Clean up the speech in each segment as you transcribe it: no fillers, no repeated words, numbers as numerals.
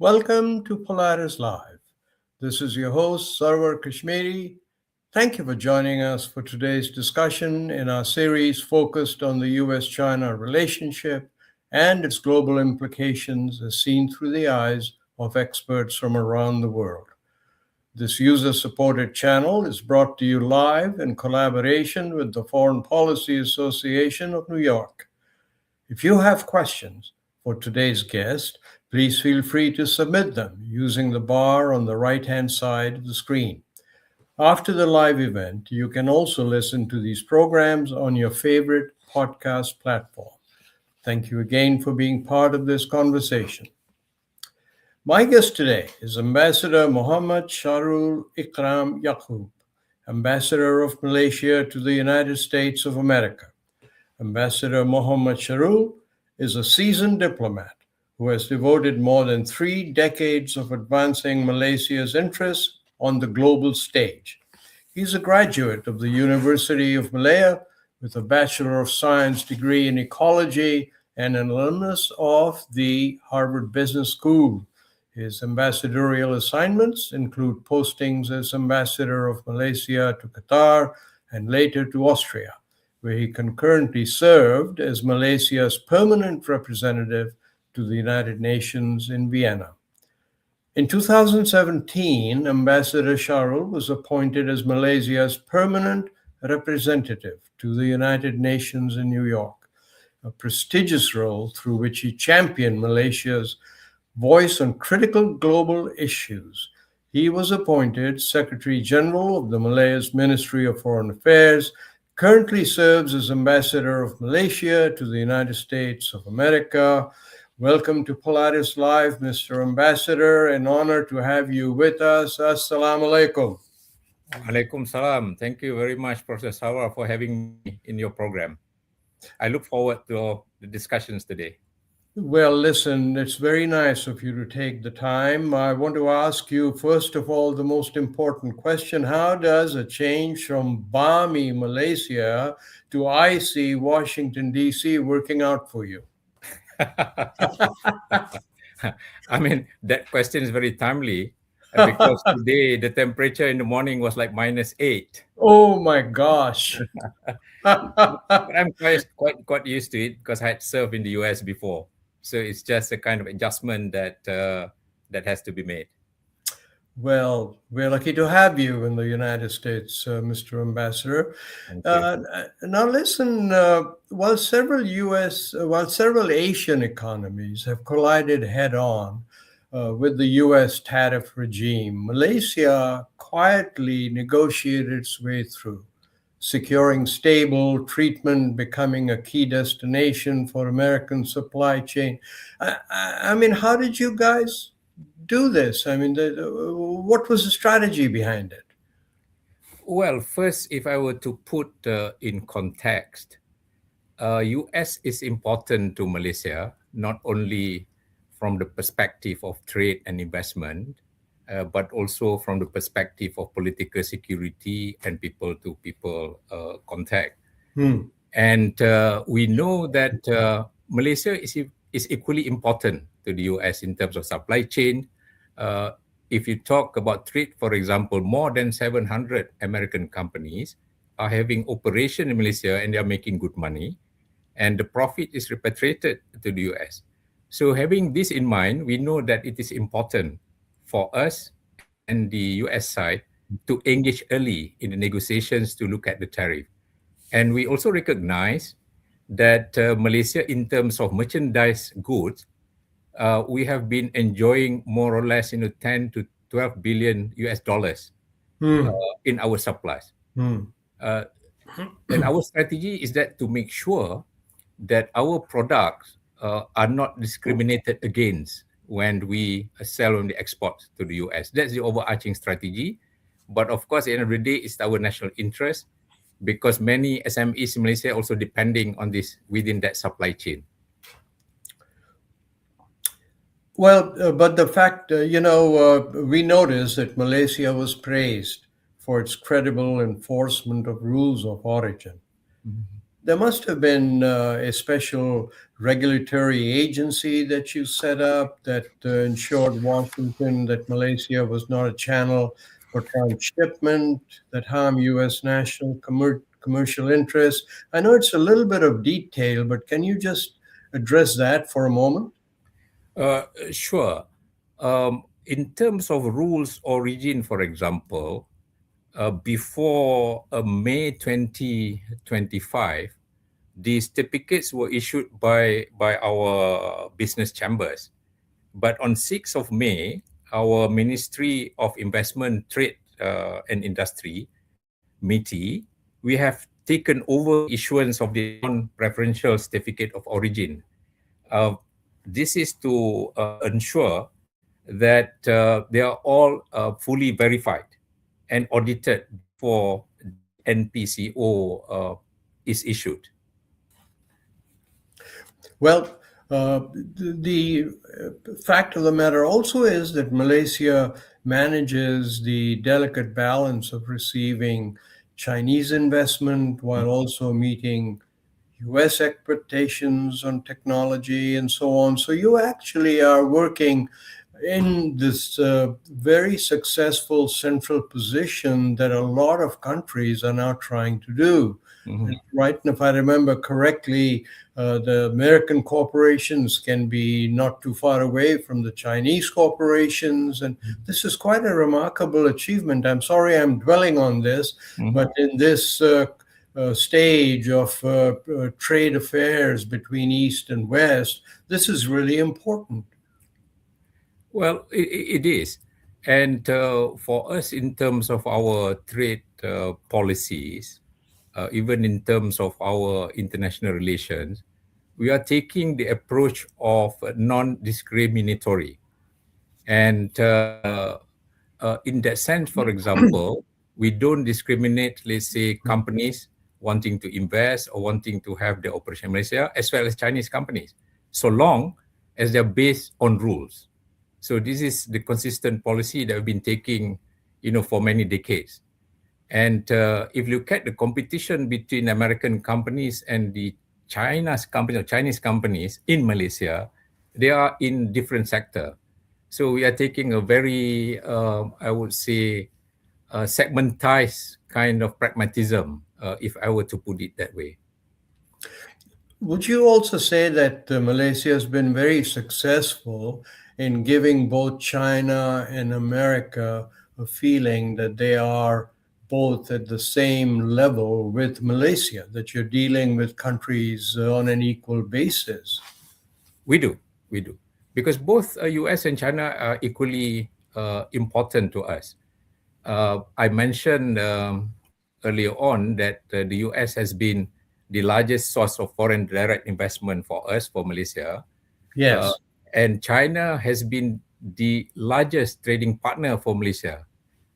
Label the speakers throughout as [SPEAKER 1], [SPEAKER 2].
[SPEAKER 1] Welcome to Polaris-Live. This is your host, Sarwar Kashmeri. Thank you for joining us for today's discussion in our series focused on the US-China relationship and its global implications as seen through the eyes of experts from around the world. This user-supported channel is brought to you live in collaboration with the Foreign Policy Association of New York. If you have questions for today's guest, please feel free to submit them using the bar on the right-hand side of the screen. After the live event, you can also listen to these programs on your favorite podcast platform. Thank you again for being part of this conversation. My guest today is Ambassador Muhammad Shahrul Ikram Yaakob, Ambassador of Malaysia to the United States of America. Ambassador Muhammad Shahrul is a seasoned diplomat who has devoted more than 3 decades of advancing Malaysia's interests on the global stage. He's a graduate of the University of Malaya with a Bachelor of Science degree in ecology and an alumnus of the Harvard Business School. His ambassadorial assignments include postings as Ambassador of Malaysia to Qatar and later to Austria, where he concurrently served as Malaysia's permanent representative to the United Nations in Vienna. In 2017, Ambassador Shahrul was appointed as Malaysia's permanent representative to the United Nations in New York, a prestigious role through which he championed Malaysia's voice on critical global issues. He was appointed Secretary General of the Malaya's Ministry of Foreign Affairs, currently serves as Ambassador of Malaysia to the United States of America. Welcome to Polaris Live, Mr. Ambassador. An honor to have you with us. Assalamu alaikum.
[SPEAKER 2] Alaikum salam. Thank you very much, Professor Sarwar, for having me in your program. I look forward to the discussions today.
[SPEAKER 1] Well, listen, it's very nice of you to take the time. I want to ask you, first of all, the most important question. How does a change from balmy Malaysia to icy Washington, D.C. working out for you?
[SPEAKER 2] I mean, that question is very timely because today the temperature in the morning was like -8.
[SPEAKER 1] Oh my gosh.
[SPEAKER 2] But I'm quite used to it because I had served in the US before. So it's just a kind of adjustment that has to be made.
[SPEAKER 1] Well, we're lucky to have you in the United States, Mr. Ambassador. Now, listen, while several Asian economies have collided head-on with the U.S. tariff regime, Malaysia quietly negotiated its way through, securing stable treatment, becoming a key destination for American supply chain. I mean, how did you guys do this? I mean, what was the strategy behind it?
[SPEAKER 2] Well, first, if I were to put in context, US is important to Malaysia, not only from the perspective of trade and investment, but also from the perspective of political security and people-to-people contact. And we know that Malaysia is equally important to the US in terms of supply chain. If you talk about trade, for example, more than 700 American companies are having operation in Malaysia and they are making good money, and the profit is repatriated to the US. So having this in mind, we know that it is important for us and the US side to engage early in the negotiations to look at the tariff. And we also recognize that Malaysia, in terms of merchandise goods, we have been enjoying more or less 10 to 12 billion US dollars in our supplies. And our strategy is that to make sure that our products are not discriminated against when we sell on the export to the US. That's the overarching strategy. But of course, at the end of the day, it's our national interest because many SMEs in Malaysia are also depending on this within that supply chain.
[SPEAKER 1] Well, but the fact, we noticed that Malaysia was praised for its credible enforcement of rules of origin. there must have been a special regulatory agency that you set up that ensured Washington that Malaysia was not a channel for transshipment that harm U.S. national commercial interests. I know it's a little bit of detail, but can you just address that for a moment?
[SPEAKER 2] Sure. In terms of rules origin, for example, before May 2025, the certificates were issued by our business chambers. But on 6th of May, our Ministry of Investment, Trade and Industry, MITI, we have taken over issuance of the non-preferential certificate of origin. This is to ensure that they are all fully verified and audited before NPCO is issued.
[SPEAKER 1] Well, the fact of the matter also is that Malaysia manages the delicate balance of receiving Chinese investment while also meeting US expectations on technology and so on. So you actually are working in this very successful central position that a lot of countries are now trying to do. Mm-hmm. Right, and if I remember correctly, the American corporations can be not too far away from the Chinese corporations, and this is quite a remarkable achievement. I'm sorry I'm dwelling on this, but in this stage of trade affairs between East and West, this is really important.
[SPEAKER 2] Well, it is. And for us, in terms of our trade policies, even in terms of our international relations, we are taking the approach of non-discriminatory. And in that sense, for example, we don't discriminate, let's say, companies wanting to invest or wanting to have their operation in Malaysia, as well as Chinese companies, so long as they're based on rules. So this is the consistent policy that we've been taking, for many decades. And if you look at the competition between American companies and the Chinese companies in Malaysia, they are in different sectors. So we are taking a very, I would say, segmentized kind of pragmatism, if I were to put it that way.
[SPEAKER 1] Would you also say that Malaysia has been very successful in giving both China and America a feeling that they are both at the same level with Malaysia, that you're dealing with countries on an equal basis?
[SPEAKER 2] We do. Because both US and China are equally important to us. I mentioned earlier on that the US has been the largest source of foreign direct investment for us, for Malaysia.
[SPEAKER 1] Yes.
[SPEAKER 2] And China has been the largest trading partner for Malaysia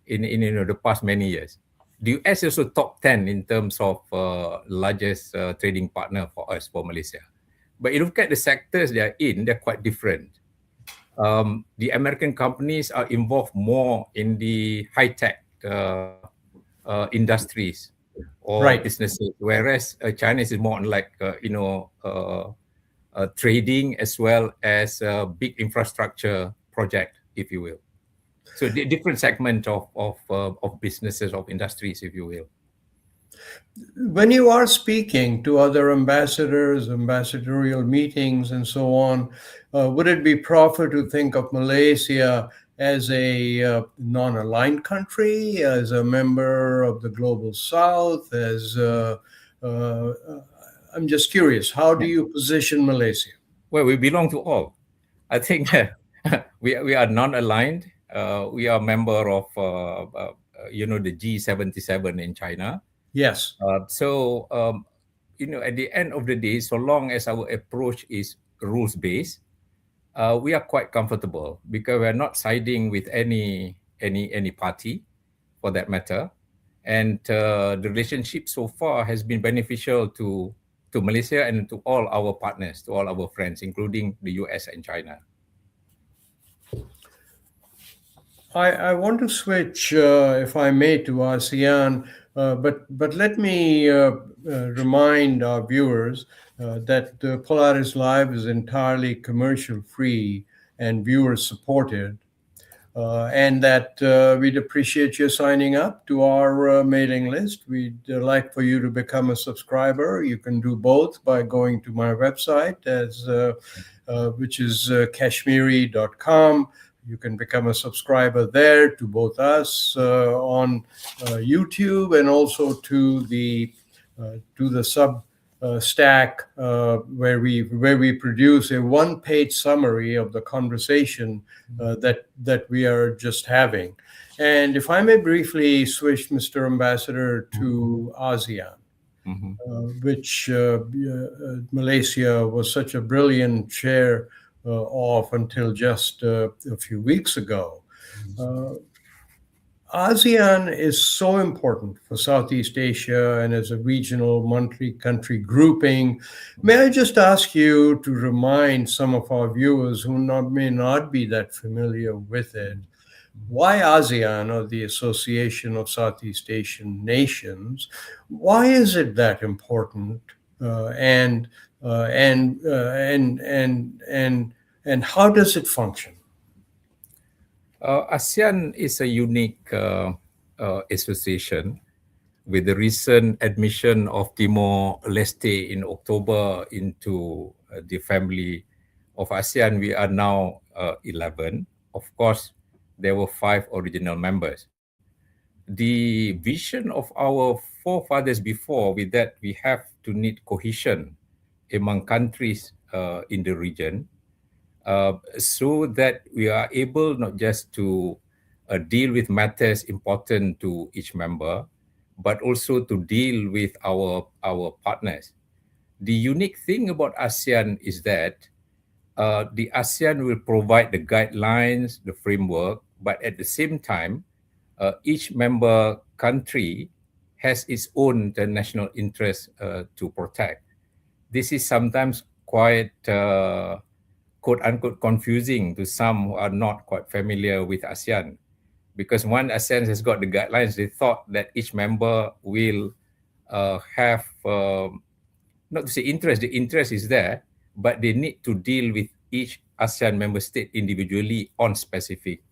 [SPEAKER 2] in the past many years. The US is also top 10 in terms of largest trading partner for us, for Malaysia. But you look at the sectors they are in, they're quite different. The American companies are involved more in the high-tech industries or businesses, whereas Chinese is more on like, trading as well as a big infrastructure project, if you will. So the different segment of businesses, of industries, if you will.
[SPEAKER 1] When you are speaking to other ambassadors, ambassadorial meetings, and so on, would it be proper to think of Malaysia as a non-aligned country, as a member of the Global South, as I'm just curious, how do you position Malaysia?
[SPEAKER 2] Well, we belong to all. I think we are non-aligned. We are a member of, the G77 in China.
[SPEAKER 1] Yes.
[SPEAKER 2] At the end of the day, so long as our approach is rules-based, we are quite comfortable because we're not siding with any party, for that matter. And the relationship so far has been beneficial to Malaysia and to all our partners, to all our friends, including the US and China.
[SPEAKER 1] I want to switch, if I may, to ASEAN. But let me remind our viewers that Polaris Live is entirely commercial free and viewer supported, and that we'd appreciate you signing up to our mailing list. We'd like for you to become a subscriber. You can do both by going to my website, which is kashmeri.com. You can become a subscriber there to both us on YouTube and also to the Substack, where we produce a one-page summary of the conversation that we are just having. And if I may briefly switch, Mr. Ambassador, to ASEAN, which Malaysia was such a brilliant chair of until just a few weeks ago. ASEAN is so important for Southeast Asia and as a regional multi-country grouping. May I just ask you to remind some of our viewers who may not be that familiar with it, why ASEAN, or the Association of Southeast Asian Nations, why is it that important, and how does it function?
[SPEAKER 2] ASEAN is a unique association. With the recent admission of Timor-Leste in October into the family of ASEAN, we are now 11. Of course, there were 5 original members. The vision of our forefathers before, with that, we have to need cohesion among countries in the region, so that we are able not just to deal with matters important to each member, but also to deal with our partners. The unique thing about ASEAN is that the ASEAN will provide the guidelines, the framework, but at the same time, each member country has its own national interest to protect. This is sometimes quite quote-unquote confusing to some who are not quite familiar with ASEAN. Because when ASEAN has got the guidelines, they thought that each member will have, not to say interest, the interest is there, but they need to deal with each ASEAN member state individually on specific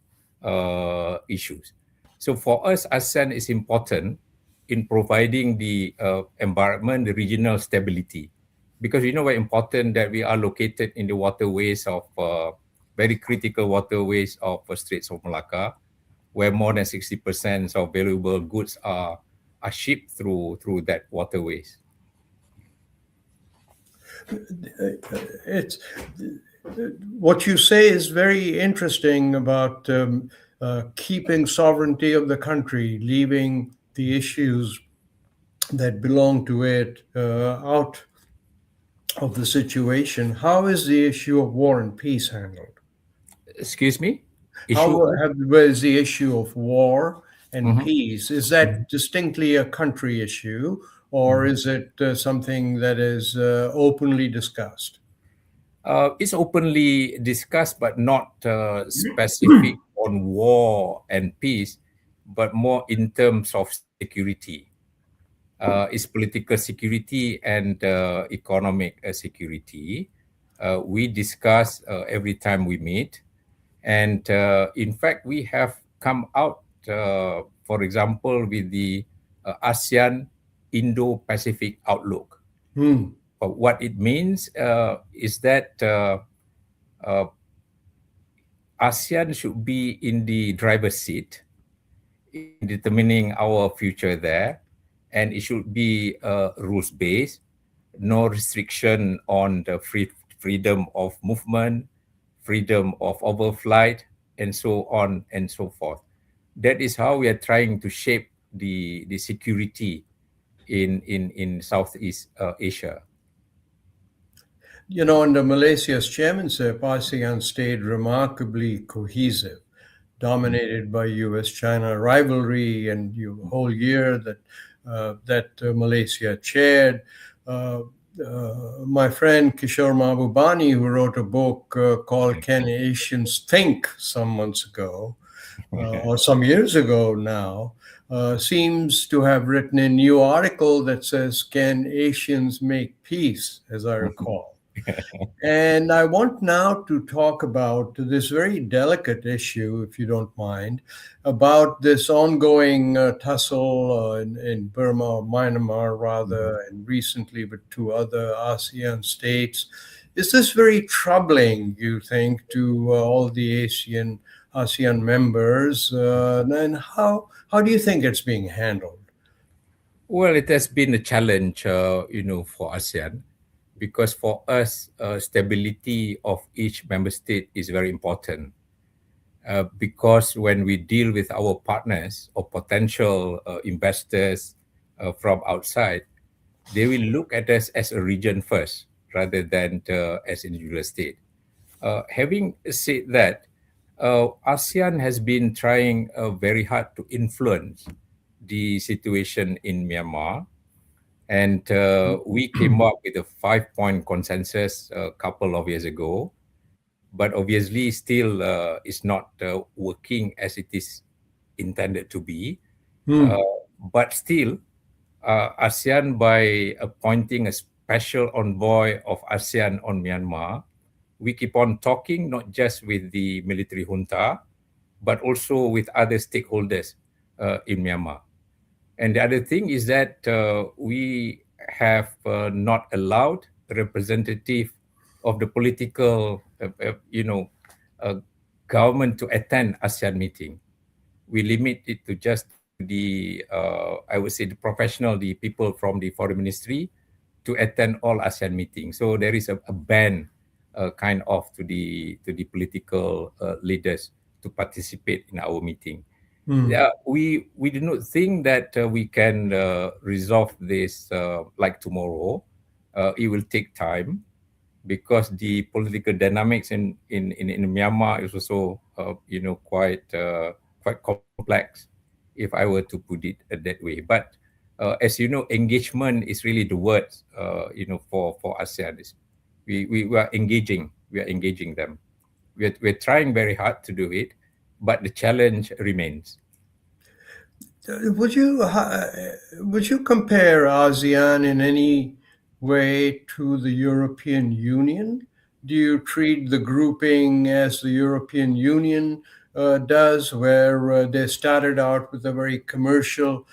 [SPEAKER 2] issues. So for us, ASEAN is important in providing the environment, the regional stability. Because we know very important that we are located in the waterways of, very critical waterways of Straits of Malacca, where more than 60% of valuable goods are shipped through that waterways.
[SPEAKER 1] It's what you say is very interesting about keeping sovereignty of the country, leaving the issues that belong to it out of the situation. How is the issue of war and peace handled?
[SPEAKER 2] Excuse me?
[SPEAKER 1] Where is the issue of war and peace? Is that distinctly a country issue, or is it something that is openly discussed?
[SPEAKER 2] It's openly discussed, but not specific on war and peace, but more in terms of security. It's political security and economic security. We discuss every time we meet. And in fact, we have come out, for example, with the ASEAN Indo-Pacific Outlook. What it means is that ASEAN should be in the driver's seat in determining our future there, and it should be rules-based, no restriction on the freedom of movement, freedom of overflight, and so on and so forth. That is how we are trying to shape the security in Southeast Asia.
[SPEAKER 1] You know, under Malaysia's chairmanship, ASEAN stayed remarkably cohesive, dominated by US-China rivalry, and the whole year that Malaysia chaired. My friend Kishore Mahbubani, who wrote a book called Can Asians Think some months ago, or some years ago now, seems to have written a new article that says, "Can Asians make peace?" as I recall. And I want now to talk about this very delicate issue, if you don't mind, about this ongoing tussle in Burma, or Myanmar rather, and recently with two other ASEAN states. Is this very troubling, you think, to all the ASEAN members? And how do you think it's being handled?
[SPEAKER 2] Well, it has been a challenge, for ASEAN, because for us, stability of each member state is very important. Because when we deal with our partners or potential investors from outside, they will look at us as a region first rather than as individual state. Having said that, ASEAN has been trying very hard to influence the situation in Myanmar. And we came up with a 5-point consensus a couple of years ago, but obviously still is not working as it is intended to be. But still, ASEAN, by appointing a special envoy of ASEAN on Myanmar, we keep on talking not just with the military junta, but also with other stakeholders in Myanmar. And the other thing is that we have not allowed a representative of the political, government to attend ASEAN meeting. We limit it to just the, I would say, the professional, the people from the foreign ministry, to attend all ASEAN meetings. So there is a ban, kind of, to the political leaders to participate in our meeting. We do not think that we can resolve this like tomorrow. It will take time because the political dynamics in Myanmar is also quite complex, if I were to put it that way. But as you know, engagement is really the word for ASEAN. We are engaging. We are engaging them. We're trying very hard to do it, but the challenge remains.
[SPEAKER 1] Would you compare ASEAN in any way to the European Union? Do you treat the grouping as the European Union does, where they started out with a very commercial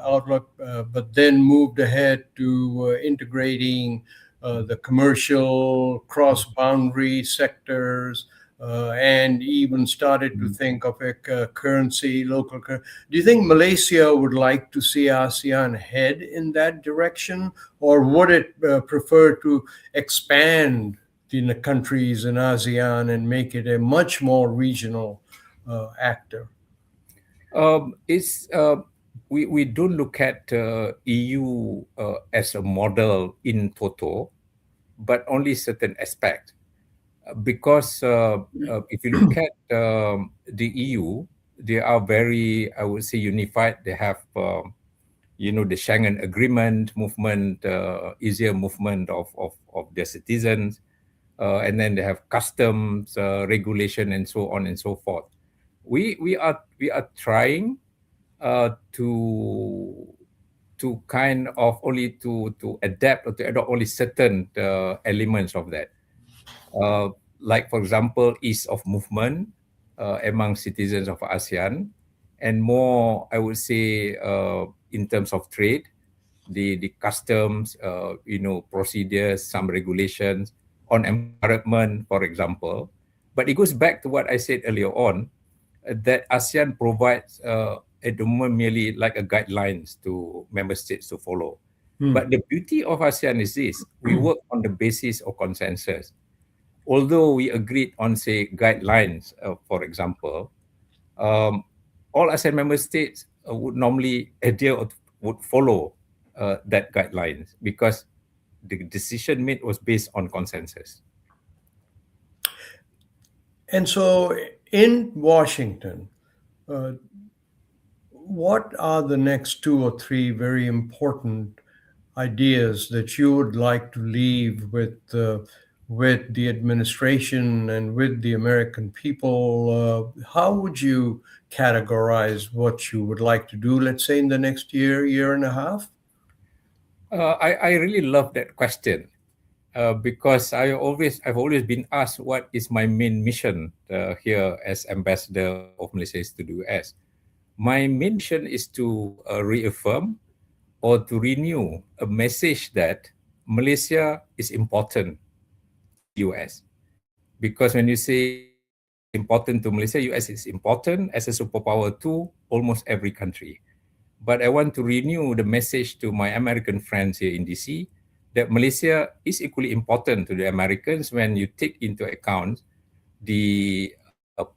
[SPEAKER 1] outlook, but then moved ahead to integrating the commercial cross-boundary sectors, and even started to think of a currency, local currency? Do you think Malaysia would like to see ASEAN head in that direction, or would it prefer to expand the countries in ASEAN and make it a much more regional actor?
[SPEAKER 2] We don't look at EU as a model in total, but only certain aspects. Because if you look at the EU, they are very, I would say, unified. They have, the Schengen Agreement movement, easier movement of their citizens, and then they have customs regulation and so on and so forth. We are trying to kind of only to adapt or to adopt only certain elements of that. Like, for example, ease of movement among citizens of ASEAN, and more, I would say, in terms of trade, the customs, procedures, some regulations on environment, for example. But it goes back to what I said earlier on, that ASEAN provides at the moment merely like a guidelines to member states to follow. But the beauty of ASEAN is this: we work on the basis of consensus. Although we agreed on, say, guidelines, for example, all ASEAN member states would normally adhere or would follow that guidelines because the decision made was based on consensus.
[SPEAKER 1] And so in Washington, what are the next 2 or 3 very important ideas that you would like to leave with with the administration and with the American people. How would you categorize what you would like to do, let's say, in the next year and a half?
[SPEAKER 2] I really love that question because I've always been asked what is my main mission here as Ambassador of Malaysia to the US. My main mission is to reaffirm or to renew a message that Malaysia is important to US. Because when you say important to Malaysia, US is important as a superpower to almost every country. But I want to renew the message to my American friends here in DC that Malaysia is equally important to the Americans when you take into account the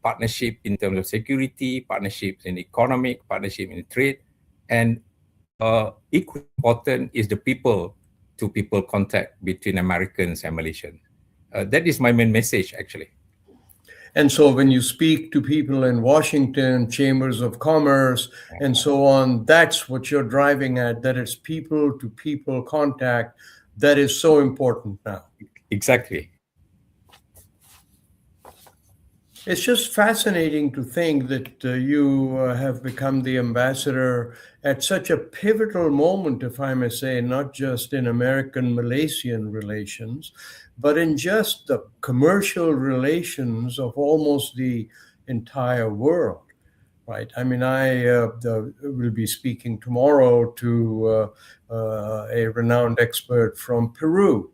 [SPEAKER 2] partnership in terms of security, partnerships in economic, partnership in trade, and equally important is the people-to-people contact between Americans and Malaysians. That is my main message, actually.
[SPEAKER 1] And so when you speak to people in Washington, chambers of commerce, and so on, that's what you're driving at, that it's people-to-people contact that is so important now.
[SPEAKER 2] Exactly.
[SPEAKER 1] It's just fascinating to think that you have become the ambassador at such a pivotal moment, if I may say, not just in American-Malaysian relations, but in just the commercial relations of almost the entire world, right? I mean, I will be speaking tomorrow to a renowned expert from Peru.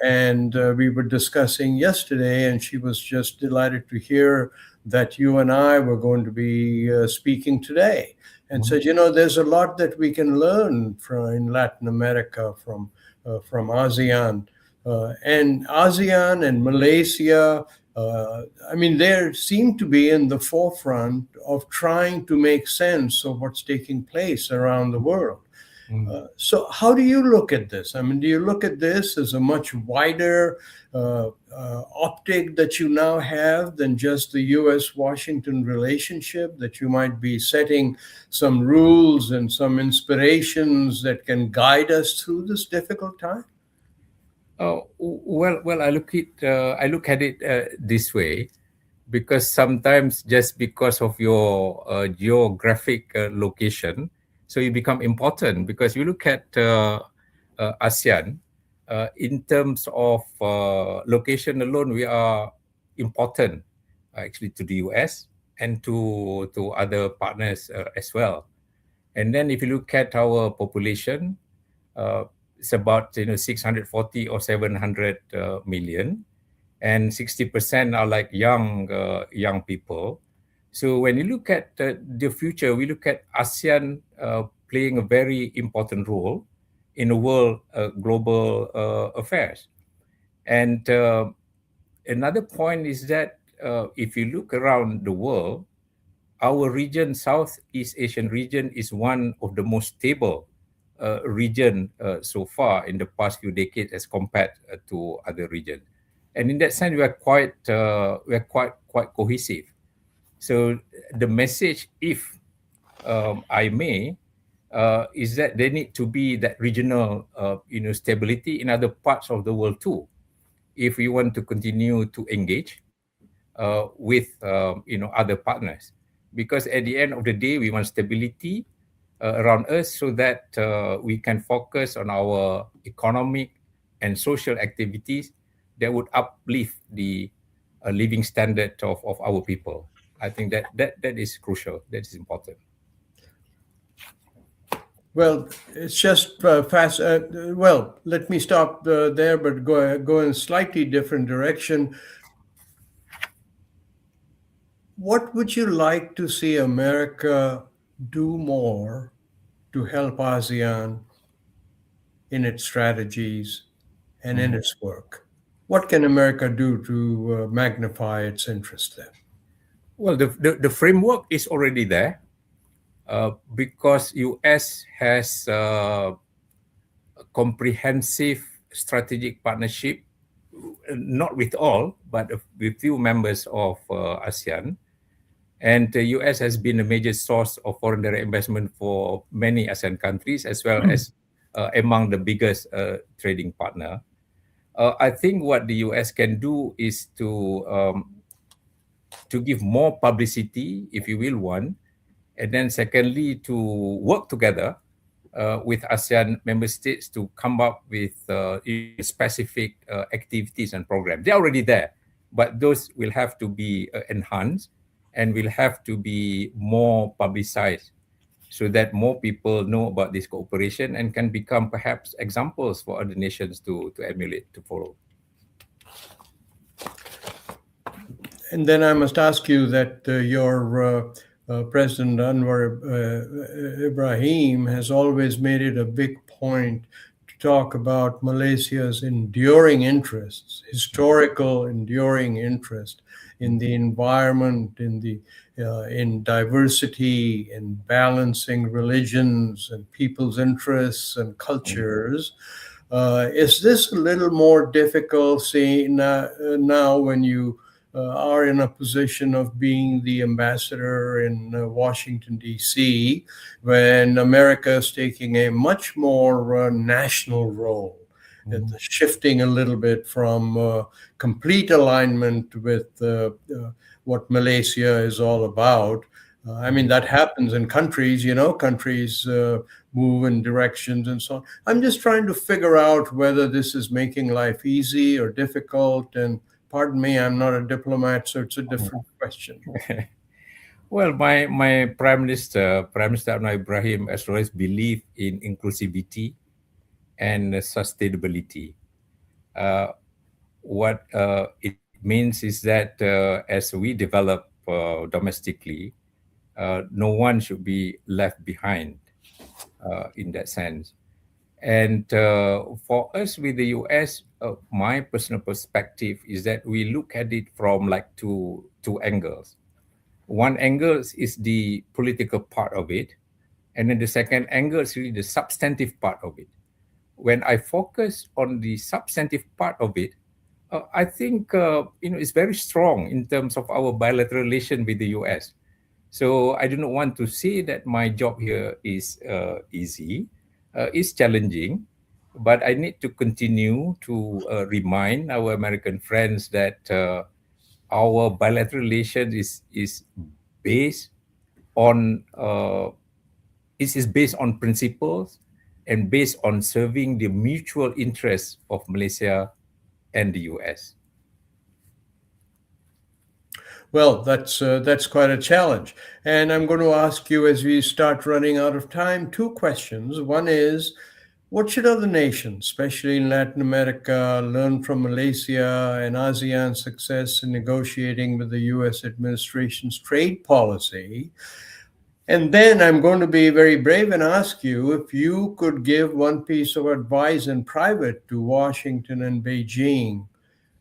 [SPEAKER 1] And we were discussing yesterday, and she was just delighted to hear that you and I were going to be speaking today, and said, there's a lot that we can learn from in Latin America from ASEAN. And ASEAN and Malaysia, I mean, they seem to be in the forefront of trying to make sense of what's taking place around the world. So how do you look at this? I mean, do you look at this as a much wider optic that you now have than just the US-Washington relationship, that you might be setting some rules and some inspirations that can guide us through this difficult time?
[SPEAKER 2] Well, I look at it this way, because sometimes just because of your geographic location, so you become important. Because you look at ASEAN, in terms of location alone, we are important actually to the US and to other partners as well. And then if you look at our population, it's about 640 or 700 million, and 60% are like young people. So when you look at the future, we look at ASEAN playing a very important role in the world global affairs. And another point is that if you look around the world, our region, Southeast Asian region, is one of the most stable region so far in the past few decades as compared to other regions. And in that sense, we are quite cohesive. So the message, if I may, is that there need to be that regional stability in other parts of the world too, if we want to continue to engage with other partners. Because at the end of the day, we want stability around us so that we can focus on our economic and social activities that would uplift the living standard of our people. I think that is crucial, that is important.
[SPEAKER 1] Well, it's just fast. Well, let me stop there, but go in a slightly different direction. What would you like to see America do more to help ASEAN in its strategies and in its work? What can America do to magnify its interest there?
[SPEAKER 2] Well, the framework is already there because US has a comprehensive strategic partnership, not with all, but with few members of ASEAN. And the US has been a major source of foreign direct investment for many ASEAN countries, as well as among the biggest trading partner. I think what the US can do is to give more publicity, if you will, one, and then secondly, to work together with ASEAN member states to come up with specific activities and programs. They're already there, but those will have to be enhanced and will have to be more publicized so that more people know about this cooperation and can become perhaps examples for other nations to emulate, to follow.
[SPEAKER 1] And then I must ask you that your President Anwar Ibrahim has always made it a big point to talk about Malaysia's enduring interests, historical enduring interest in the environment, in diversity, in balancing religions and people's interests and cultures. Is this a little more difficult, now when you are in a position of being the ambassador in Washington, D.C., when America is taking a much more national role, shifting a little bit from complete alignment with what Malaysia is all about? I mean, that happens in countries, countries move in directions and so on. I'm just trying to figure out whether this is making life easy or difficult. And pardon me, I'm not a diplomat, so it's a different question.
[SPEAKER 2] Well, my Prime Minister Anwar Ibrahim, has always believed in inclusivity and sustainability. What it means is that as we develop domestically, no one should be left behind in that sense. And for us with the US, my personal perspective is that we look at it from like two angles. One angle is the political part of it, and then the second angle is really the substantive part of it. When I focus on the substantive part of it, I think it's very strong in terms of our bilateral relation with the US. So I do not want to say that my job here is easy. It's challenging, but I need to continue to remind our American friends that our bilateral relations is based on based on principles and based on serving the mutual interests of Malaysia and the US.
[SPEAKER 1] Well, that's quite a challenge. And I'm going to ask you, as we start running out of time, two questions. One is, what should other nations, especially in Latin America, learn from Malaysia and ASEAN's success in negotiating with the US administration's trade policy? And then I'm going to be very brave and ask you if you could give one piece of advice in private to Washington and Beijing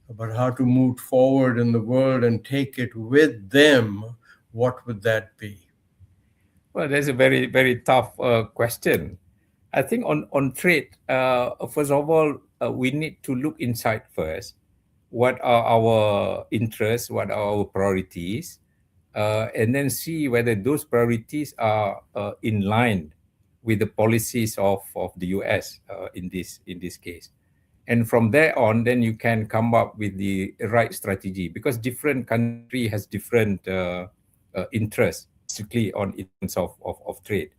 [SPEAKER 1] about how to move forward in the world and take it with them, what would that be?
[SPEAKER 2] Well, that's a very, very tough question. I think on trade, first of all, we need to look inside first. What are our interests? What are our priorities? And then see whether those priorities are in line with the policies of the US in this case. And from there on, then you can come up with the right strategy, because different country has different interests, strictly in terms of trade.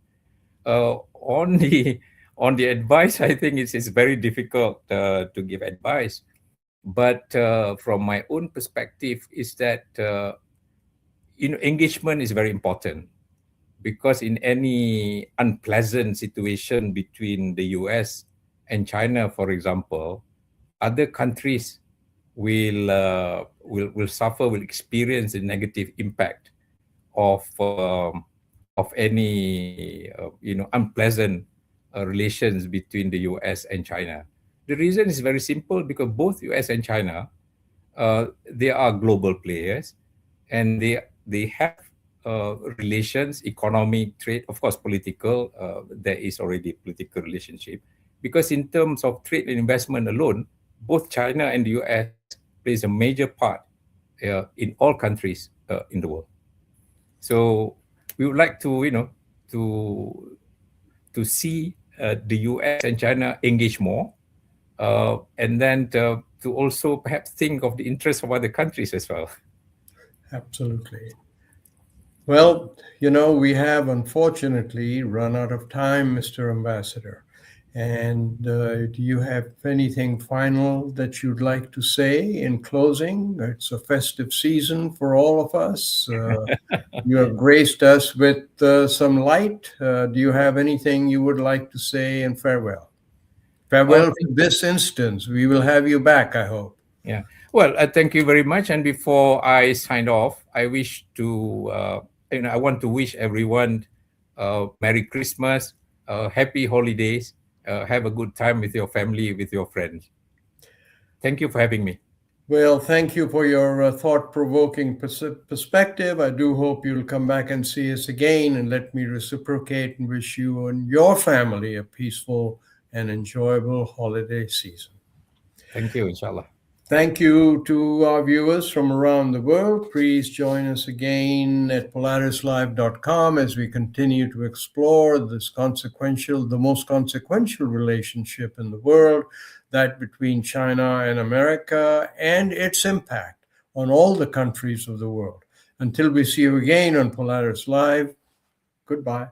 [SPEAKER 2] On the advice, I think it's very difficult to give advice. But from my own perspective, is that engagement is very important, because in any unpleasant situation between the US and China, for example, other countries will suffer, will experience the negative impact of any unpleasant relations between the US and China. The reason is very simple, because both US and China, they are global players, and they have relations, economic, trade, of course, political. There is already a political relationship, because in terms of trade and investment alone, both China and the US plays a major part in all countries in the world. So we would like to see the US and China engage more, and then to also perhaps think of the interests of other countries as well.
[SPEAKER 1] Absolutely. Well, we have unfortunately run out of time, Mr. Ambassador. And do you have anything final that you'd like to say in closing? It's a festive season for all of us. You have graced us with some light. Do you have anything you would like to say in farewell? Farewell for this instance. We will have you back, I hope.
[SPEAKER 2] Yeah. Well, thank you very much. And before I sign off, I wish to, I want to wish everyone Merry Christmas, Happy Holidays. Have a good time with your family, with your friends. Thank you for having me.
[SPEAKER 1] Well, thank you for your thought-provoking perspective. I do hope you'll come back and see us again, and let me reciprocate and wish you and your family a peaceful and enjoyable holiday season.
[SPEAKER 2] Thank you, inshallah.
[SPEAKER 1] Thank you to our viewers from around the world. Please join us again at Polaris-Live.com as we continue to explore the most consequential relationship in the world, that between China and America, and its impact on all the countries of the world. Until we see you again on Polaris Live, goodbye.